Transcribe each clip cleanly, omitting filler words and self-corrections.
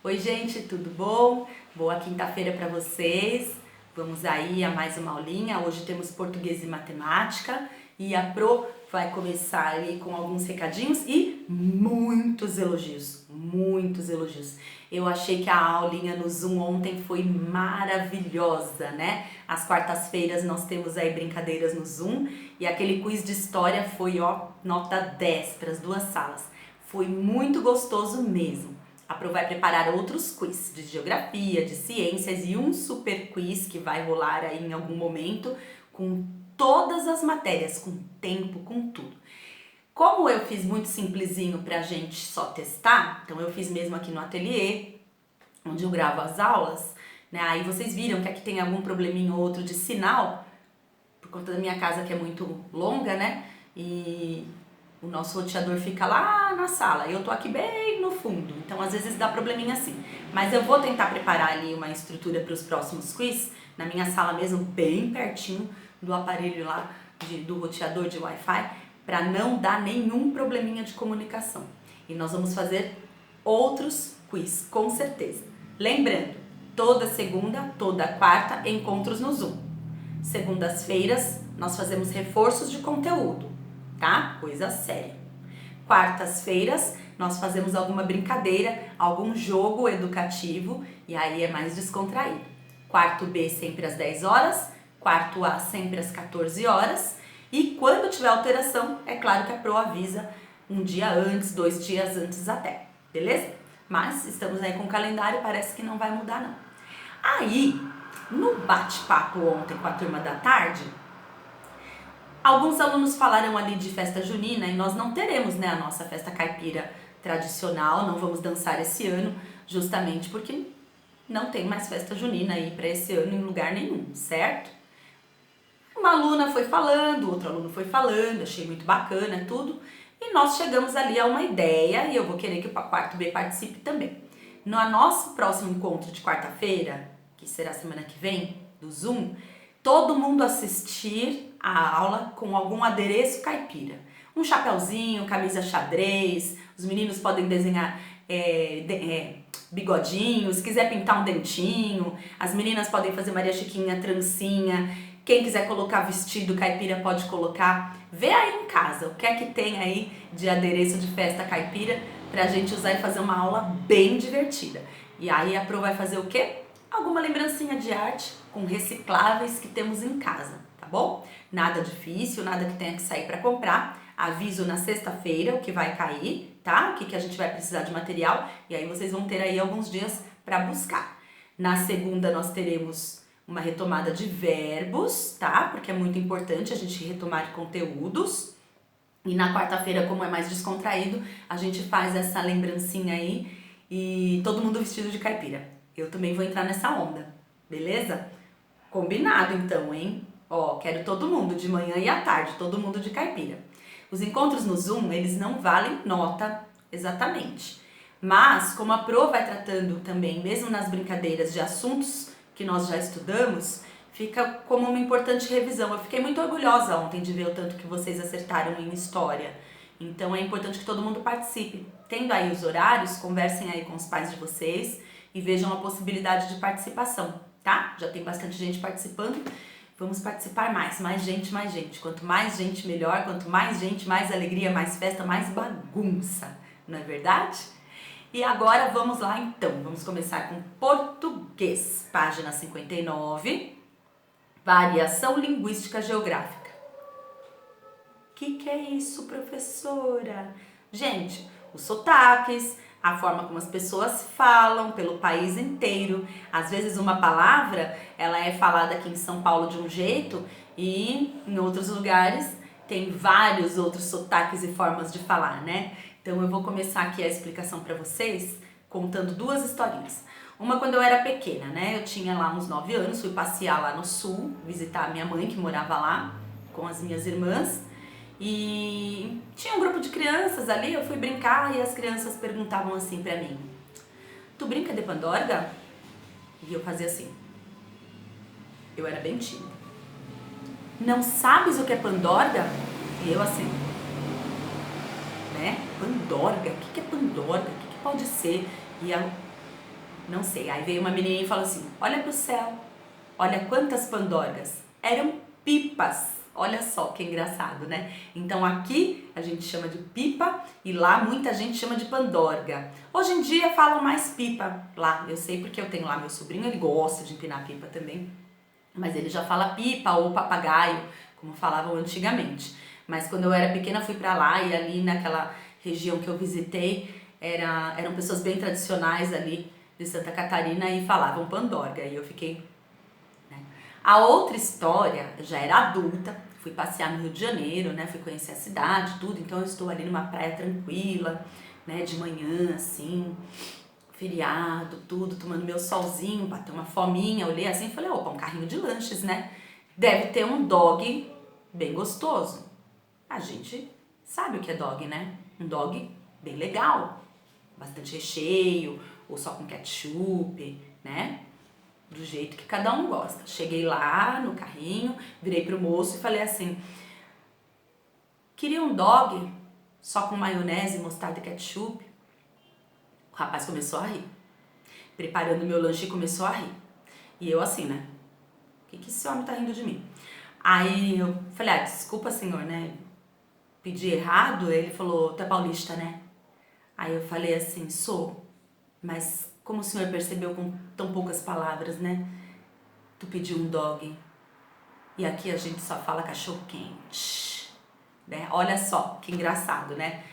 Oi, gente, tudo bom? Boa quinta-feira para vocês. Vamos aí a mais uma aulinha. Hoje temos português e matemática e a Pro vai começar ali com alguns recadinhos e muitos elogios, muitos elogios. Eu achei que a aulinha no Zoom ontem foi maravilhosa, né? Às quartas-feiras nós temos aí brincadeiras no Zoom e aquele quiz de história foi, nota 10 para as duas salas. Foi muito gostoso mesmo. A Pro vai preparar outros quiz de geografia, de ciências e um super quiz que vai rolar aí em algum momento com todas as matérias, com tempo, com tudo. Como eu fiz muito simplesinho pra gente só testar, então eu fiz mesmo aqui no ateliê, onde eu gravo as aulas, né? Aí vocês viram que aqui tem algum probleminha ou outro de sinal, por conta da minha casa que é muito longa, né? E o nosso roteador fica lá na sala, eu tô aqui bem no fundo, então às vezes dá probleminha assim. Mas eu vou tentar preparar ali uma estrutura para os próximos quiz, na minha sala mesmo, bem pertinho do aparelho lá, do roteador de Wi-Fi, para não dar nenhum probleminha de comunicação. E nós vamos fazer outros quiz, com certeza. Lembrando, toda segunda, toda quarta, encontros no Zoom. Segundas-feiras, nós fazemos reforços de conteúdo, tá? Coisa séria. Quartas-feiras, nós fazemos alguma brincadeira, algum jogo educativo e aí é mais descontraído. Quarto B sempre às 10 horas, quarto A sempre às 14 horas e quando tiver alteração, é claro que a Pro avisa um dia antes, 2 dias antes até, beleza? Mas estamos aí com o calendário, parece que não vai mudar não. Aí, no bate-papo ontem com a turma da tarde, alguns alunos falaram ali de festa junina e nós não teremos, né, a nossa festa caipira tradicional, não vamos dançar esse ano, justamente porque não tem mais festa junina aí para esse ano em lugar nenhum, certo? Uma aluna foi falando, outro aluno foi falando, achei muito bacana tudo, e nós chegamos ali a uma ideia e eu vou querer que o quarto B participe também. No nosso próximo encontro de quarta-feira, que será semana que vem, do Zoom, todo mundo assistir a aula com algum adereço caipira. Um chapéuzinho, camisa xadrez, os meninos podem desenhar bigodinho, se quiser pintar um dentinho, as meninas podem fazer Maria Chiquinha, trancinha, quem quiser colocar vestido caipira pode colocar. Vê aí em casa o que é que tem aí de adereço de festa caipira pra gente usar e fazer uma aula bem divertida. E aí a Pro vai fazer o quê? Alguma lembrancinha de arte com recicláveis que temos em casa, tá bom? Nada difícil, nada que tenha que sair para comprar. Aviso na sexta-feira o que vai cair, tá? O que a gente vai precisar de material e aí vocês vão ter aí alguns dias para buscar. Na segunda nós teremos uma retomada de verbos, tá? Porque é muito importante a gente retomar conteúdos. E na quarta-feira, como é mais descontraído, a gente faz essa lembrancinha aí e todo mundo vestido de caipira. Eu também vou entrar nessa onda, beleza? Combinado então, hein? Ó, quero todo mundo de manhã e à tarde, todo mundo de caipira. Os encontros no Zoom, eles não valem nota exatamente. Mas, como a Pro vai tratando também, mesmo nas brincadeiras, de assuntos que nós já estudamos, fica como uma importante revisão. Eu fiquei muito orgulhosa ontem de ver o tanto que vocês acertaram em história. Então é importante que todo mundo participe. Tendo aí os horários, conversem aí com os pais de vocês e vejam a possibilidade de participação, tá? Já tem bastante gente participando. Vamos participar mais gente, mais gente. Quanto mais gente, melhor. Quanto mais gente, mais alegria, mais festa, mais bagunça. Não é verdade? E agora vamos lá então. Vamos começar com português. Página 59. Variação linguística geográfica. Que é isso, professora? Gente, os sotaques, a forma como as pessoas falam pelo país inteiro. Às vezes uma palavra, ela é falada aqui em São Paulo de um jeito e em outros lugares tem vários outros sotaques e formas de falar, né? Então eu vou começar aqui a explicação para vocês contando duas historinhas. Uma quando eu era pequena, né? Eu tinha lá uns 9 anos, fui passear lá no sul, visitar a minha mãe que morava lá com as minhas irmãs. E tinha um grupo de crianças ali, eu fui brincar e as crianças perguntavam assim pra mim: tu brinca de pandorga? E eu fazia assim. Eu era bem tímida. Não sabes o que é pandorga? E eu assim, né? Pandorga? O que é pandorga? O que pode ser? E Não sei. Aí veio uma menininha e falou assim, olha pro céu, olha quantas pandorgas. Eram pipas. Olha só que engraçado, né? Então aqui a gente chama de pipa e lá muita gente chama de pandorga. Hoje em dia falam mais pipa lá. Eu sei porque eu tenho lá meu sobrinho, ele gosta de empinar pipa também. Mas ele já fala pipa ou papagaio, como falavam antigamente. Mas quando eu era pequena fui pra lá e ali naquela região que eu visitei eram pessoas bem tradicionais ali de Santa Catarina e falavam pandorga. E eu fiquei... A outra história, eu já era adulta, fui passear no Rio de Janeiro, né? Fui conhecer a cidade, tudo. Então eu estou ali numa praia tranquila, né? De manhã, assim, feriado, tudo, tomando meu solzinho, bateu uma fominha, olhei assim e falei, opa, um carrinho de lanches, né? Deve ter um dog bem gostoso. A gente sabe o que é dog, né? Um dog bem legal, bastante recheio, ou só com ketchup, né? Do jeito que cada um gosta. Cheguei lá no carrinho, virei pro moço e falei assim, queria um dog só com maionese, mostarda e ketchup? O rapaz começou a rir, preparando meu lanche e começou a rir. E eu assim, né? O que esse homem tá rindo de mim? Aí eu falei, desculpa senhor, né? Pedi errado, ele falou, tu é paulista, né? Aí eu falei assim, sou, mas como o senhor percebeu com tão poucas palavras, né? Tu pediu um dog e aqui a gente só fala cachorro quente, né? Olha só que engraçado, né?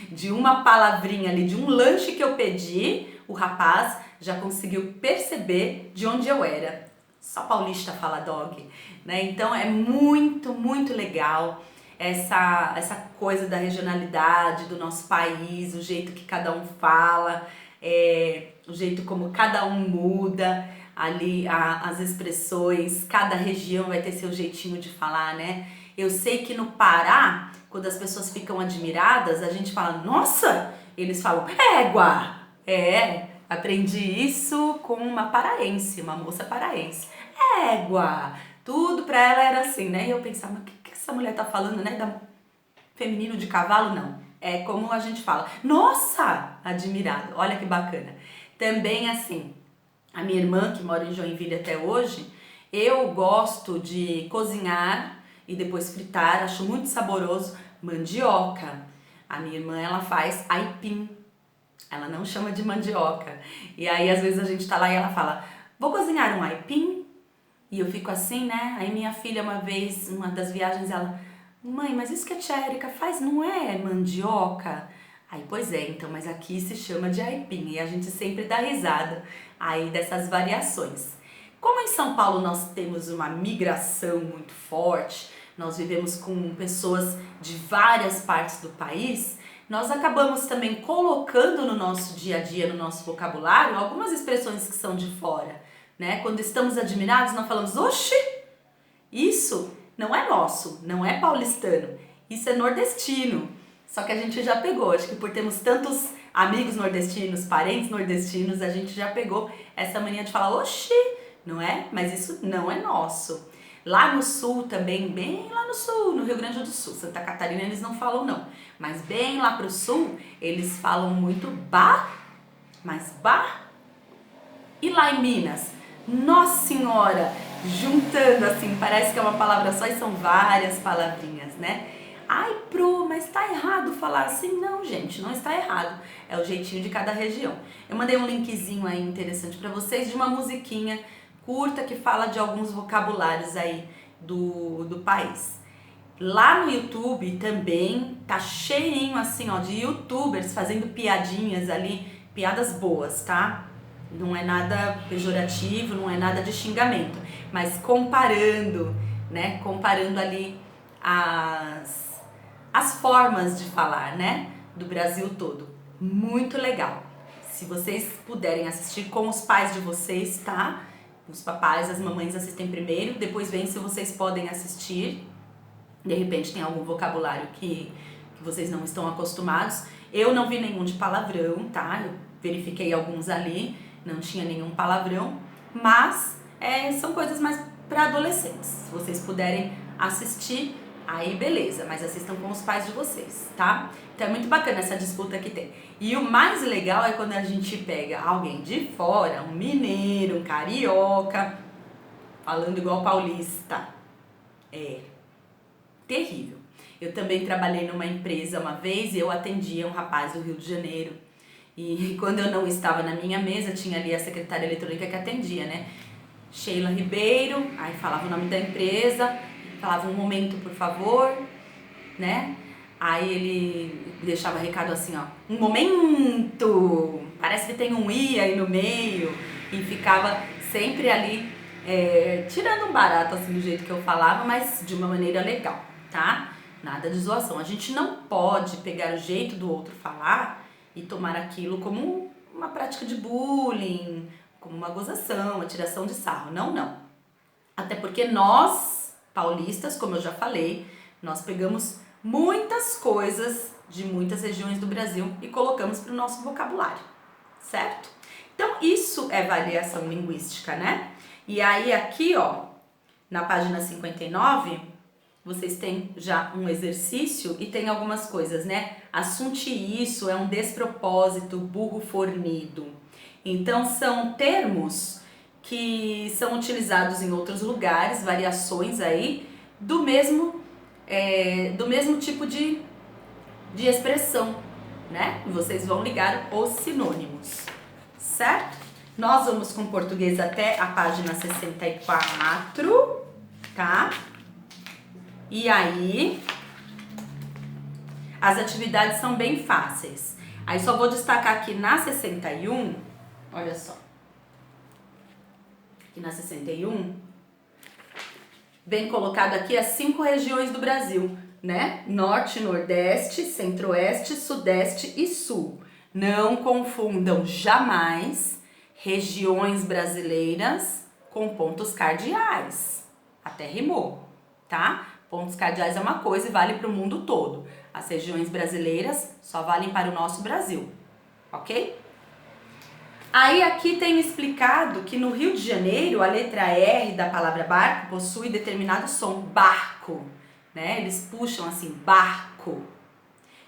De uma palavrinha ali, de um lanche que eu pedi, o rapaz já conseguiu perceber de onde eu era. Só paulista fala dog, né? Então é muito, muito legal essa coisa da regionalidade do nosso país, o jeito que cada um fala, o jeito como cada um muda ali as expressões, cada região vai ter seu jeitinho de falar, né? Eu sei que no Pará, quando as pessoas ficam admiradas, a gente fala, nossa! Eles falam, égua! Aprendi isso com uma paraense, uma moça paraense. Égua! Tudo pra ela era assim, né? E eu pensava, mas o que essa mulher tá falando, né? Feminino de cavalo, não. É como a gente fala, nossa! Admirado, olha que bacana. Também assim, a minha irmã, que mora em Joinville até hoje, eu gosto de cozinhar e depois fritar, acho muito saboroso, mandioca. A minha irmã, ela faz aipim, ela não chama de mandioca. E aí, às vezes, a gente tá lá e ela fala, vou cozinhar um aipim? E eu fico assim, né? Aí minha filha, uma vez, uma das viagens, ela, mãe, mas isso que a tia Erika faz não é mandioca? Aí, pois é, então, mas aqui se chama de aipim e a gente sempre dá risada aí dessas variações. Como em São Paulo nós temos uma migração muito forte, nós vivemos com pessoas de várias partes do país, nós acabamos também colocando no nosso dia a dia, no nosso vocabulário, algumas expressões que são de fora, né? Quando estamos admirados, nós falamos, oxi, isso não é nosso, não é paulistano, isso é nordestino. Só que a gente já pegou, acho que por termos tantos amigos nordestinos, parentes nordestinos, a gente já pegou essa mania de falar, oxi, não é? Mas isso não é nosso. Lá no sul também, bem lá no sul, no Rio Grande do Sul, Santa Catarina eles não falam não, mas bem lá pro sul eles falam muito bah, mas bah. E lá em Minas, nossa senhora, juntando assim, parece que é uma palavra só e são várias palavrinhas, né? Ai, Pro, mas tá errado falar assim? Não, gente, não está errado. É o jeitinho de cada região. Eu mandei um linkzinho aí interessante pra vocês de uma musiquinha curta que fala de alguns vocabulários aí do país. Lá no YouTube também tá cheinho assim, ó, de youtubers fazendo piadinhas ali, piadas boas, tá? Não é nada pejorativo, não é nada de xingamento, mas comparando, né? Comparando ali as formas de falar, né? Do Brasil todo. Muito legal. Se vocês puderem assistir com os pais de vocês, tá? Os papais, as mamães assistem primeiro, depois vem se vocês podem assistir. De repente tem algum vocabulário que vocês não estão acostumados. Eu não vi nenhum de palavrão, tá? Eu verifiquei alguns ali, não tinha nenhum palavrão, mas são coisas mais para adolescentes. Se vocês puderem assistir, Aí beleza, mas assistam com os pais de vocês, tá? Então é muito bacana essa disputa que tem. E o mais legal é quando a gente pega alguém de fora, um mineiro, um carioca, falando igual paulista. É terrível. Eu também trabalhei numa empresa uma vez e eu atendia um rapaz do Rio de Janeiro. E quando eu não estava na minha mesa, tinha ali a secretária eletrônica que atendia, né? Sheila Ribeiro, aí falava o nome da empresa, falava um momento, por favor, né? Aí ele deixava recado assim, ó, um momento, parece que tem um i aí no meio, e ficava sempre ali tirando um barato assim do jeito que eu falava, mas de uma maneira legal, tá? Nada de zoação. A gente não pode pegar o jeito do outro falar e tomar aquilo como uma prática de bullying, como uma gozação, uma tiração de sarro. Não, não. Até porque nós, paulistas, como eu já falei, nós pegamos muitas coisas de muitas regiões do Brasil e colocamos para o nosso vocabulário, certo? Então isso é variação linguística, né? E aí aqui, ó, na página 59, vocês têm já um exercício e tem algumas coisas, né? Assunte isso, é um despropósito, burro fornido. Então são termos que são utilizados em outros lugares, variações aí do mesmo tipo de expressão, né? E vocês vão ligar os sinônimos, certo? Nós vamos com português até a página 64, tá? E aí, as atividades são bem fáceis. Aí só vou destacar aqui na 61, olha só. Aqui na 61, bem colocado aqui as 5 regiões do Brasil, né? Norte, Nordeste, Centro-Oeste, Sudeste e Sul. Não confundam jamais regiões brasileiras com pontos cardeais. Até rimou, tá? Pontos cardeais é uma coisa e vale para o mundo todo. As regiões brasileiras só valem para o nosso Brasil, ok? Aí aqui tem explicado que no Rio de Janeiro a letra R da palavra barco possui determinado som, barco, né? Eles puxam assim, barco.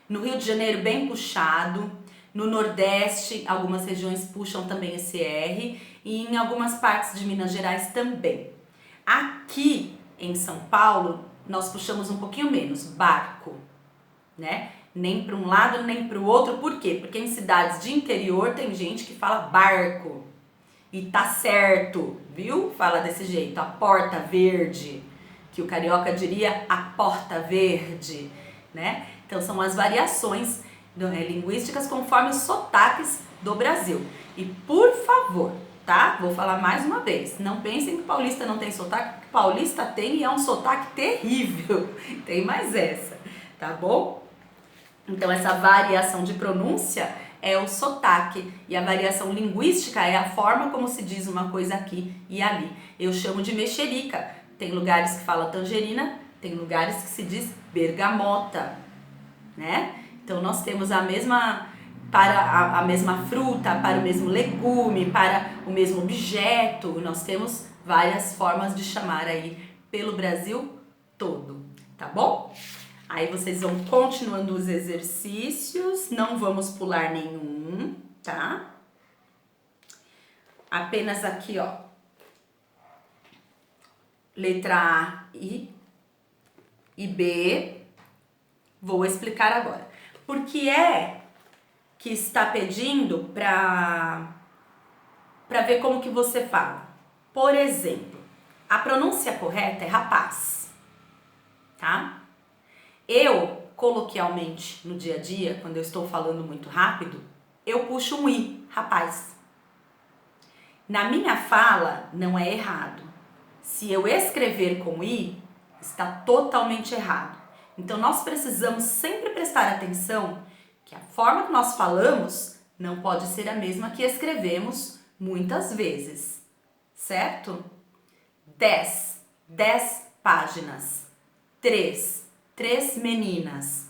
No Rio de Janeiro bem puxado, no Nordeste algumas regiões puxam também esse R e em algumas partes de Minas Gerais também. Aqui em São Paulo nós puxamos um pouquinho menos, barco, né? Nem para um lado nem para o outro, por quê? Porque em cidades de interior tem gente que fala barco e tá certo, viu? Fala desse jeito, a porta verde, que o carioca diria a porta verde, né? Então são as variações linguísticas conforme os sotaques do Brasil. E por favor, tá? Vou falar mais uma vez, não pensem que paulista não tem sotaque, porque paulista tem e é um sotaque terrível, tem mais essa, tá bom? Então essa variação de pronúncia é o sotaque e a variação linguística é a forma como se diz uma coisa aqui e ali. Eu chamo de mexerica. Tem lugares que fala tangerina, tem lugares que se diz bergamota, né? Então nós temos a mesma para a mesma fruta, para o mesmo legume, para o mesmo objeto. Nós temos várias formas de chamar aí pelo Brasil todo, tá bom? Aí vocês vão continuando os exercícios, não vamos pular nenhum, tá? Apenas aqui, ó, letra A e B, vou explicar agora. Por que é que está pedindo para ver como que você fala? Por exemplo, a pronúncia correta é rapaz, tá? Eu, coloquialmente, no dia a dia, quando eu estou falando muito rápido, eu puxo um i, rapaz. Na minha fala, não é errado. Se eu escrever com i, está totalmente errado. Então, nós precisamos sempre prestar atenção que a forma que nós falamos não pode ser a mesma que escrevemos muitas vezes, certo? 10 páginas. 3 meninas.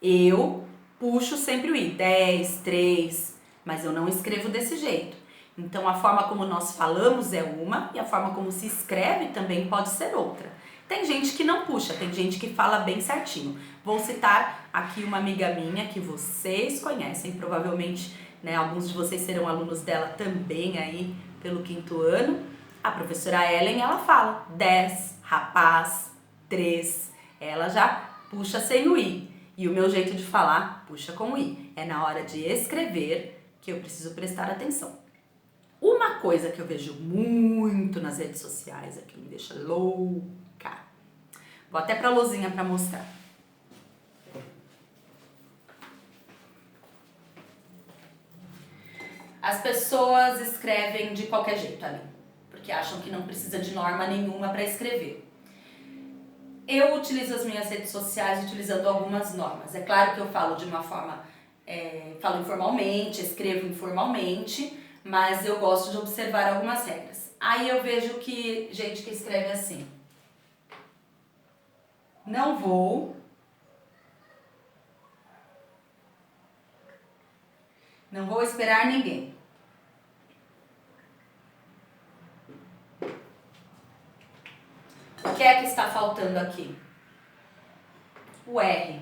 Eu puxo sempre o i, 10, 3, mas eu não escrevo desse jeito. Então a forma como nós falamos é uma e a forma como se escreve também pode ser outra. Tem gente que não puxa, tem gente que fala bem certinho. Vou citar aqui uma amiga minha que vocês conhecem, provavelmente, né, alguns de vocês serão alunos dela também aí pelo 5º ano. A professora Ellen, ela fala 10, rapaz, 3, ela já puxa sem o i. E o meu jeito de falar, puxa com o i. É na hora de escrever que eu preciso prestar atenção. Uma coisa que eu vejo muito nas redes sociais, que me deixa louca. Vou até pra lousinha pra mostrar. As pessoas escrevem de qualquer jeito ali, porque acham que não precisa de norma nenhuma para escrever. Eu utilizo as minhas redes sociais utilizando algumas normas. É claro que eu falo de uma forma, falo informalmente, escrevo informalmente, mas eu gosto de observar algumas regras. Aí eu vejo que gente que escreve assim: não vou esperar ninguém. O que é que está faltando aqui? O R.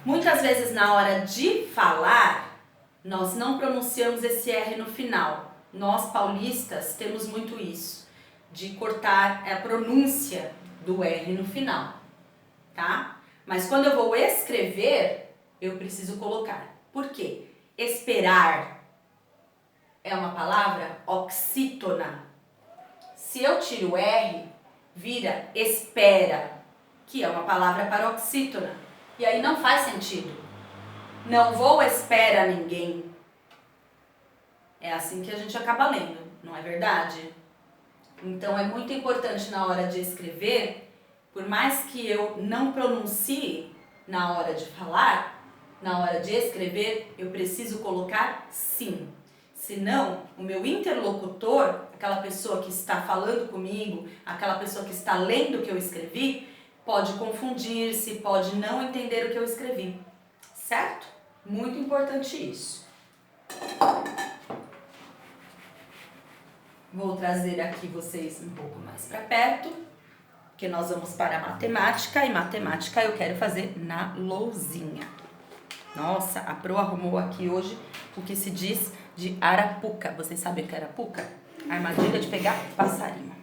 Muitas vezes na hora de falar, nós não pronunciamos esse R no final. Nós paulistas temos muito isso, de cortar a pronúncia do R no final, tá? Mas quando eu vou escrever, eu preciso colocar. Por quê? Esperar é uma palavra oxítona. Se eu tiro o R, vira espera, que é uma palavra paroxítona. E aí não faz sentido. Não vou esperar ninguém. É assim que a gente acaba lendo, não é verdade? Então é muito importante na hora de escrever, por mais que eu não pronuncie na hora de falar, na hora de escrever, eu preciso colocar sim. Senão, o meu interlocutor, aquela pessoa que está falando comigo, aquela pessoa que está lendo o que eu escrevi, pode confundir-se, pode não entender o que eu escrevi. Certo? Muito importante isso. Vou trazer aqui vocês um pouco mais para perto, porque nós vamos para a matemática, e matemática eu quero fazer na lousinha. Nossa, a Pro arrumou aqui hoje o que se diz de arapuca. Vocês sabem o que é arapuca? Armadilha de pegar passarinho.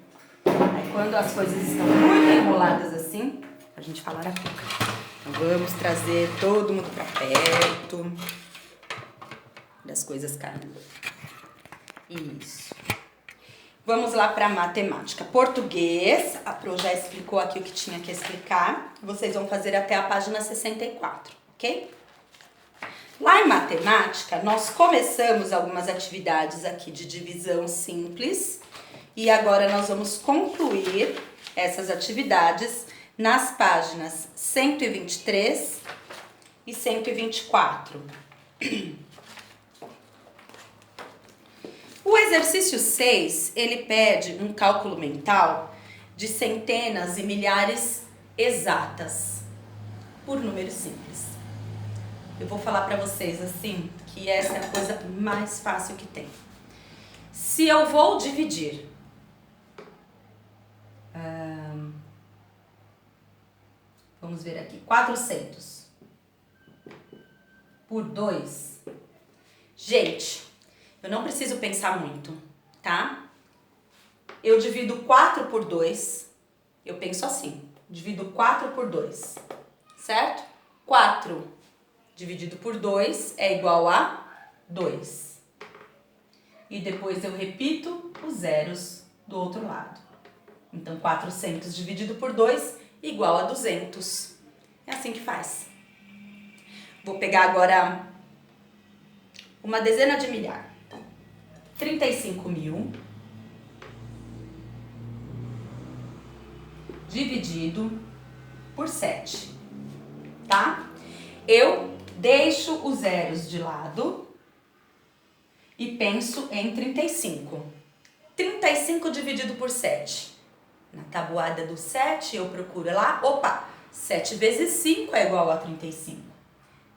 Aí quando as coisas estão muito enroladas assim, a gente fala arapuca. Então vamos trazer todo mundo pra perto das coisas caindo. Isso. Vamos lá para matemática. Português, a Pro já explicou aqui o que tinha que explicar. Vocês vão fazer até a página 64, ok? Lá em matemática, nós começamos algumas atividades aqui de divisão simples e agora nós vamos concluir essas atividades nas páginas 123 e 124. O exercício 6, ele pede um cálculo mental de centenas e milhares exatas por números simples. Eu vou falar para vocês assim, que essa é a coisa mais fácil que tem. Se eu vou dividir vamos ver aqui, 400 por 2. Gente, eu não preciso pensar muito, tá? Eu divido 4 por 2, eu penso assim, divido 4 por 2, certo? 4 dividido por 2 é igual a 2. E depois eu repito os zeros do outro lado. Então, 400 dividido por 2 igual a 200. É assim que faz. Vou pegar agora uma dezena de milhar. 35.000 dividido por 7, tá? Eu deixo os zeros de lado e penso em 35. 35 dividido por 7. Na tabuada do 7 eu procuro lá, opa, 7 vezes 5 é igual a 35.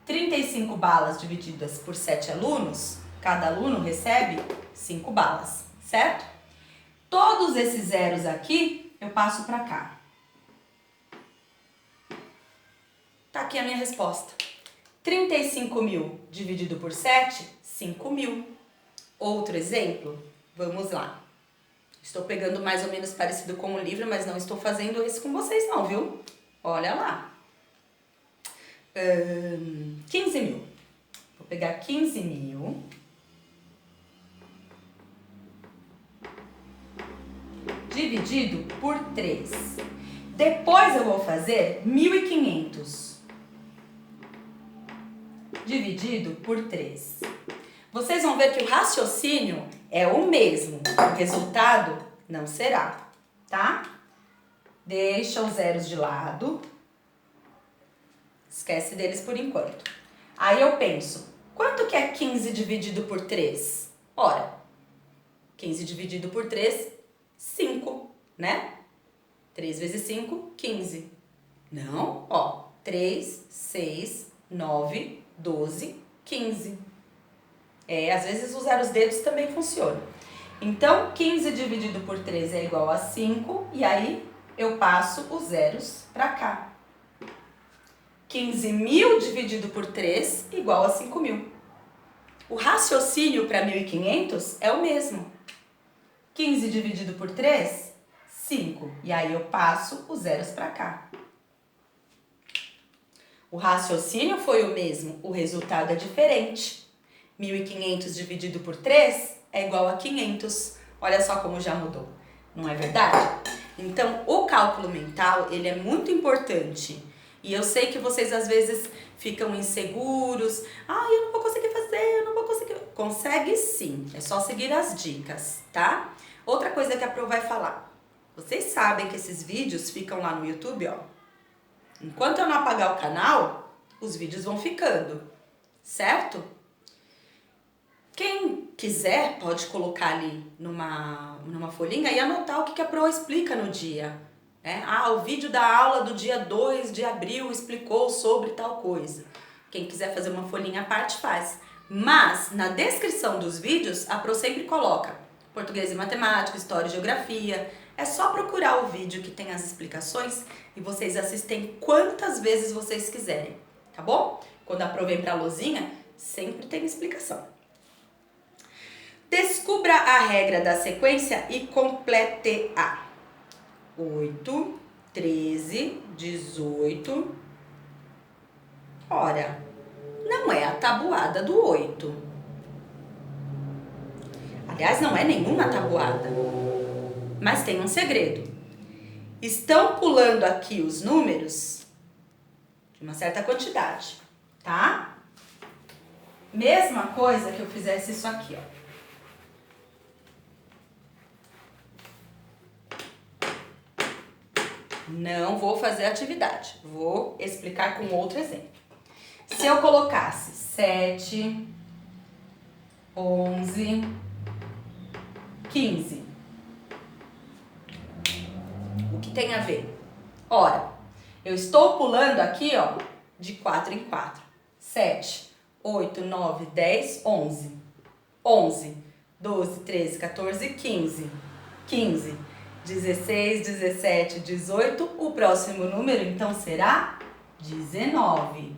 35 balas divididas por 7 alunos, cada aluno recebe 5 balas, certo? Todos esses zeros aqui eu passo para cá. Tá aqui a minha resposta. 35.000 dividido por 7, 5.000. Outro exemplo, vamos lá. Estou pegando mais ou menos parecido com o livro, mas não estou fazendo isso com vocês não, viu? Olha lá. 15.000. Vou pegar 15.000. Dividido por 3. Depois eu vou fazer 1.500. Dividido por 3. Vocês vão ver que o raciocínio é o mesmo. O resultado não será, tá? Deixa os zeros de lado. Esquece deles por enquanto. Aí eu penso, quanto que é 15 dividido por 3? Ora, 15 dividido por 3, 5, né? 3 vezes 5, 15. Não, ó, 3, 6, 9, 12, 15. Às vezes usar os dedos também funciona. Então, 15 dividido por 3 é igual a 5, e aí eu passo os zeros para cá. 15.000 dividido por 3 igual a 5.000. O raciocínio para 1.500 é o mesmo. 15 dividido por 3, 5. E aí eu passo os zeros para cá. O raciocínio foi o mesmo, o resultado é diferente. 1.500 dividido por 3 é igual a 500. Olha só como já mudou, não é verdade? Então, o cálculo mental, ele é muito importante. E eu sei que vocês às vezes ficam inseguros. Eu não vou conseguir fazer, eu não vou conseguir. Consegue sim, é só seguir as dicas, tá? Outra coisa que a Pro vai falar. Vocês sabem que esses vídeos ficam lá no YouTube, ó. Enquanto eu não apagar o canal, os vídeos vão ficando, certo? Quem quiser pode colocar ali numa folhinha e anotar o que a Pro explica no dia. O vídeo da aula do dia 2 de abril explicou sobre tal coisa. Quem quiser fazer uma folhinha à parte faz. Mas na descrição dos vídeos a Pro sempre coloca português e matemática, história e geografia. É só procurar o vídeo que tem as explicações e vocês assistem quantas vezes vocês quiserem, tá bom? Quando a Pro vem pra lousinha, sempre tem explicação. Descubra a regra da sequência e complete-a. 8, 13, 18. Ora, não é a tabuada do 8. Aliás, não é nenhuma tabuada. Mas tem um segredo. Estão pulando aqui os números de uma certa quantidade, tá? Mesma coisa que eu fizesse isso aqui, ó. Não vou fazer atividade, vou explicar com outro exemplo. Se eu colocasse 7, 11, 15, o que tem a ver? Ora, eu estou pulando aqui, ó, de 4 em 4. 7, 8, 9, 10, 11. 11, 12, 13, 14, 15. 15. 16, 17, 18, o próximo número então será 19.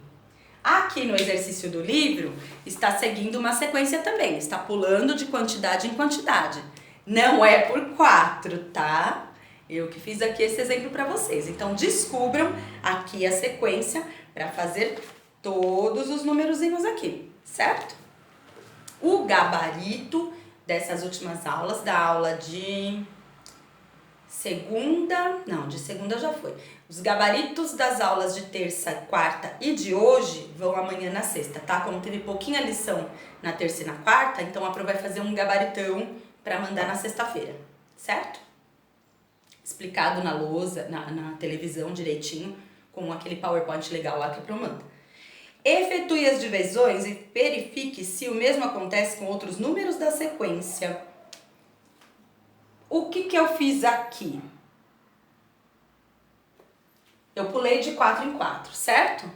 Aqui no exercício do livro está seguindo uma sequência também, está pulando de quantidade em quantidade. Não é por 4, tá? Eu que fiz aqui esse exemplo para vocês. Então descubram aqui a sequência para fazer todos os numerozinhos aqui, certo? O gabarito dessas últimas aulas, da aula de segunda já foi. Os gabaritos das aulas de terça, quarta e de hoje vão amanhã na sexta, tá? Como teve pouquinha lição na terça e na quarta, então a Pro vai fazer um gabaritão para mandar na sexta-feira, certo? Explicado na lousa, na televisão direitinho, com aquele PowerPoint legal lá que a Pro manda. Efetue as divisões e verifique se o mesmo acontece com outros números da sequência. O que eu fiz aqui? Eu pulei de 4 em 4, certo?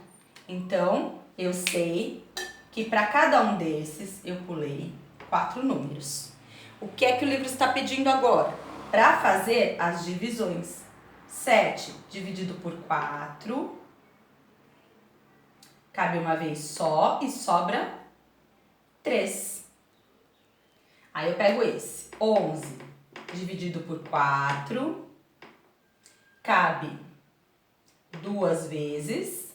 Então, eu sei que para cada um desses eu pulei 4 números. O que é que o livro está pedindo agora? Para fazer as divisões. 7 dividido por 4. Cabe uma vez só e sobra 3. Aí eu pego esse. 11 dividido por 4. Cabe 2 vezes.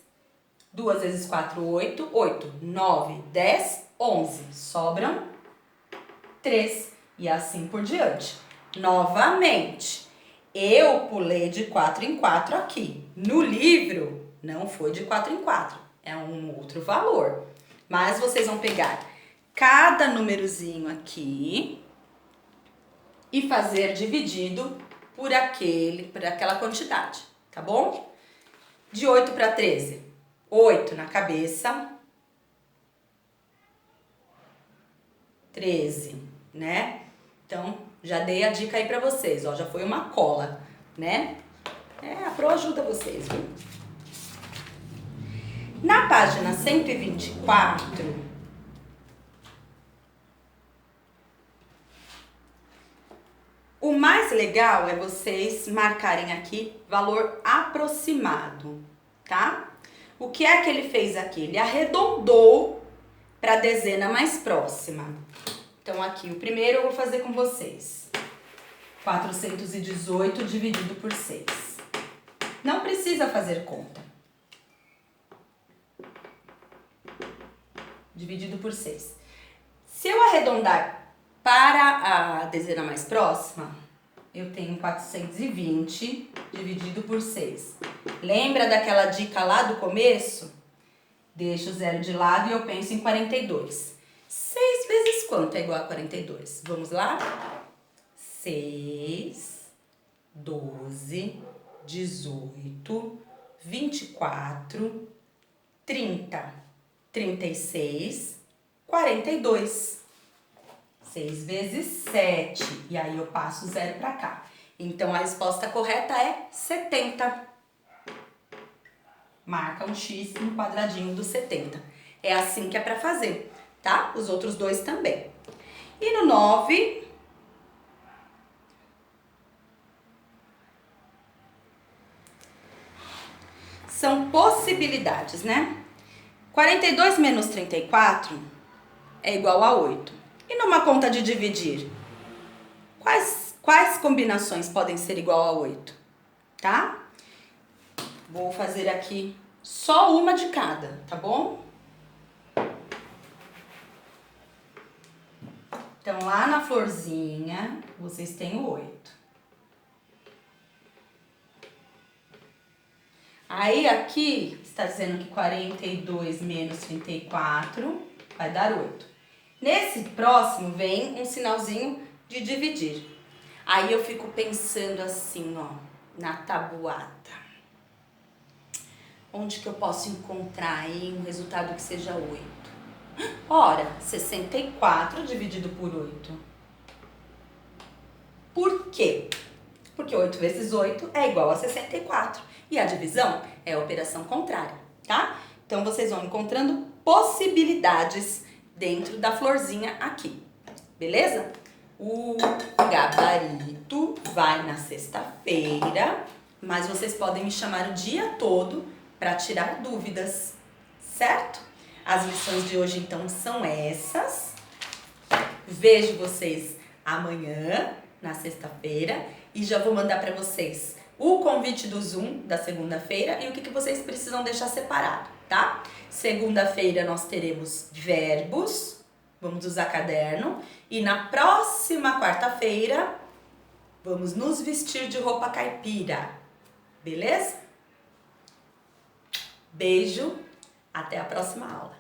2 vezes 4, 8. 8, 9, 10, 11. Sobram 3. E assim por diante. Novamente, eu pulei de 4 em 4 aqui. No livro, não foi de 4 em 4. É um outro valor. Mas vocês vão pegar cada númerozinho aqui e fazer dividido por aquela quantidade, tá bom? De 8 para 13. 8 na cabeça. 13, né? Então, já dei a dica aí pra vocês, ó. Já foi uma cola, né? A Pro ajuda vocês, viu? Na página 124, o mais legal é vocês marcarem aqui valor aproximado, tá? O que é que ele fez aqui? Ele arredondou para a dezena mais próxima. Então, aqui, o primeiro eu vou fazer com vocês. 418 dividido por 6. Não precisa fazer conta. Dividido por 6. Se eu arredondar para a dezena mais próxima, eu tenho 420 dividido por 6. Lembra daquela dica lá do começo? Deixo o zero de lado e eu penso em 42. 6 vezes quanto é igual a 42? Vamos lá? 6, 12, 18, 24, 30. 36, 42. 6 vezes 7. E aí eu passo o zero para cá. Então, a resposta correta é 70. Marca um X no quadradinho do 70. É assim que é para fazer, tá? Os outros dois também. E no 9... são possibilidades, né? 42 menos 34 é igual a 8. E numa conta de dividir, quais combinações podem ser igual a 8? Tá? Vou fazer aqui só uma de cada, tá bom? Então, lá na florzinha, vocês têm o 8. Aí, aqui, está dizendo que 42 menos 34 vai dar 8. Nesse próximo, vem um sinalzinho de dividir. Aí, eu fico pensando assim, ó, na tabuada. Onde que eu posso encontrar aí um resultado que seja 8? Ora, 64 dividido por 8. Por quê? Porque 8 vezes 8 é igual a 64. E a divisão é a operação contrária, tá? Então, vocês vão encontrando possibilidades dentro da florzinha aqui, beleza? O gabarito vai na sexta-feira, mas vocês podem me chamar o dia todo para tirar dúvidas, certo? As lições de hoje, então, são essas. Vejo vocês amanhã, na sexta-feira, e já vou mandar para vocês o convite do Zoom da segunda-feira e o que vocês precisam deixar separado, tá? Segunda-feira nós teremos verbos, vamos usar caderno, e na próxima quarta-feira vamos nos vestir de roupa caipira, beleza? Beijo, até a próxima aula.